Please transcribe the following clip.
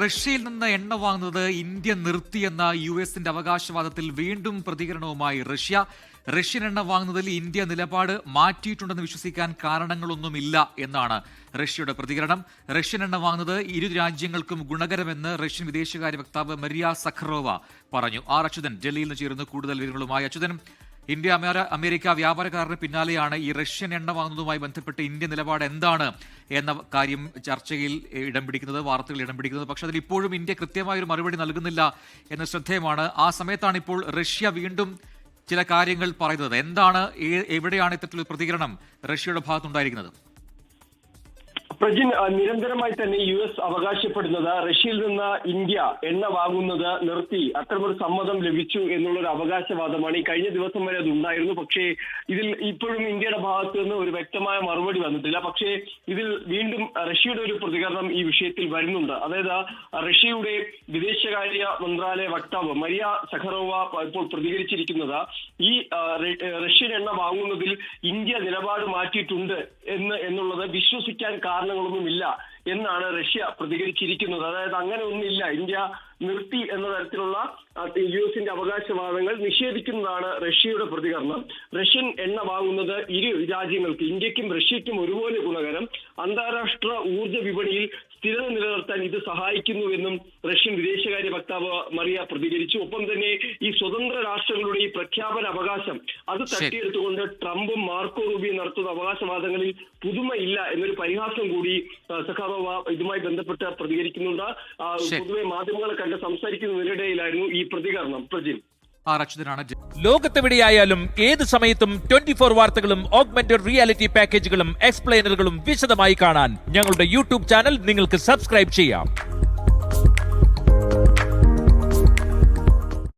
റഷ്യയിൽ നിന്ന് എണ്ണ വാങ്ങുന്നത് ഇന്ത്യ നിർത്തിയെന്ന യുഎസിന്റെ അവകാശവാദത്തിൽ വീണ്ടും പ്രതികരണവുമായി റഷ്യൻ എണ്ണ വാങ്ങുന്നതിൽ ഇന്ത്യ നിലപാട് മാറ്റിയിട്ടുണ്ടെന്ന് വിശ്വസിക്കാൻ കാരണങ്ങളൊന്നുമില്ല എന്നാണ് റഷ്യയുടെ പ്രതികരണം. റഷ്യൻ എണ്ണ വാങ്ങുന്നത് ഇരു രാജ്യങ്ങൾക്കും ഗുണകരമെന്ന് റഷ്യൻ വിദേശകാര്യ വക്താവ് മരിയ സഖറോവ പറഞ്ഞു. ആർ അച്യുതൻ ഡൽഹിയിൽ നിന്ന് ചേരുന്നു കൂടുതൽ വിവരങ്ങളുമായി. അച്യുതൻ, ഇന്ത്യ അമേരിക്ക വ്യാപാര കരാറിന് പിന്നാലെയാണ് ഈ റഷ്യൻ എണ്ണ വാങ്ങുന്നതുമായി ബന്ധപ്പെട്ട് ഇന്ത്യ നിലപാട് എന്താണ് എന്ന കാര്യം ചർച്ചയിൽ ഇടം പിടിക്കുന്നത്, വാർത്തകൾ ഇടം പിടിക്കുന്നത്. പക്ഷെ അതിൽ ഇപ്പോഴും ഇന്ത്യ കൃത്യമായൊരു മറുപടി നൽകുന്നില്ല എന്ന് ശ്രദ്ധേയമാണ്. ആ സമയത്താണ് ഇപ്പോൾ റഷ്യ വീണ്ടും ചില കാര്യങ്ങൾ പറയുന്നത്. എന്താണ്, എവിടെയാണ് ഇത്തരത്തിലൊരു പ്രതികരണം റഷ്യയുടെ ഭാഗത്തുണ്ടായിരിക്കുന്നത്? പ്രജിൻ, നിരന്തരമായി തന്നെ US അവകാശപ്പെടുന്നത് റഷ്യയിൽ നിന്ന് ഇന്ത്യ എണ്ണ വാങ്ങുന്നത് നിർത്തി, അത്തരമൊരു സമ്മതം ലഭിച്ചു എന്നുള്ളൊരു അവകാശവാദമാണ്. ഈ കഴിഞ്ഞ ദിവസം വരെ അത് ഉണ്ടായിരുന്നു. പക്ഷേ ഇതിൽ ഇപ്പോഴും ഇന്ത്യയുടെ ഭാഗത്ത് നിന്ന് ഒരു വ്യക്തമായ മറുപടി വന്നിട്ടില്ല. പക്ഷേ ഇതിൽ വീണ്ടും റഷ്യയുടെ ഒരു പ്രതികരണം ഈ വിഷയത്തിൽ വരുന്നുണ്ട്. അതായത് റഷ്യയുടെ വിദേശകാര്യ മന്ത്രാലയ വക്താവ് മരിയ സഖറോവ ഇപ്പോൾ പ്രതികരിച്ചിരിക്കുന്നത് ഈ റഷ്യൻ എണ്ണ വാങ്ങുന്നതിൽ ഇന്ത്യ നിലപാട് മാറ്റിയിട്ടുണ്ട് എന്നുള്ളത് വിശ്വസിക്കാൻ കാരണങ്ങളൊന്നുമില്ല എന്നാണ് റഷ്യ പ്രതികരിച്ചിരിക്കുന്നത്. അതായത് അങ്ങനെ ഒന്നുമില്ല, ഇന്ത്യ നിർത്തി എന്ന തരത്തിലുള്ള യുഎസിന്റെ അവകാശവാദങ്ങൾ നിഷേധിക്കുന്നതാണ് റഷ്യയുടെ പ്രതികരണം. റഷ്യൻ എണ്ണ വാങ്ങുന്നത് ഇരു രാജ്യങ്ങൾക്ക്, ഇന്ത്യക്കും റഷ്യയ്ക്കും ഒരുപോലെ ഗുണകരം. അന്താരാഷ്ട്ര ഊർജ്ജ വിപണിയിൽ സ്ഥിരത നിലനിർത്താൻ ഇത് സഹായിക്കുന്നുവെന്നും റഷ്യൻ വിദേശകാര്യ വക്താവ് മറിയ പ്രതികരിച്ചു. ഒപ്പം തന്നെ ഈ സ്വതന്ത്ര രാഷ്ട്രങ്ങളുടെ ഈ പ്രഖ്യാപന അവകാശം അത് തട്ടിയെടുത്തുകൊണ്ട് ട്രംപും മാർക്കോ റൂബിയോ നടത്തുന്ന അവകാശവാദങ്ങളിൽ പുതുമയില്ല എന്നൊരു പരിഹാസം കൂടി സഖാറോവ ഇതുമായി ബന്ധപ്പെട്ട് പ്രതികരിക്കുന്നുണ്ട്. പൊതുവെ മാധ്യമങ്ങളെ കണ്ട് സംസാരിക്കുന്നതിനിടയിലായിരുന്നു ഈ പ്രതികരണം. പ്രജിൻ, ലോകത്തെവിടെയായാലും ഏത് സമയത്തും 24 വാർത്തകളും ഓഗ്മെന്റഡ് റിയാലിറ്റി പാക്കേജുകളും എക്സ്പ്ലെയിനറുകളും വിശദമായി കാണാൻ ഞങ്ങളുടെ യൂട്യൂബ് ചാനൽ നിങ്ങൾക്ക് സബ്സ്ക്രൈബ് ചെയ്യാം.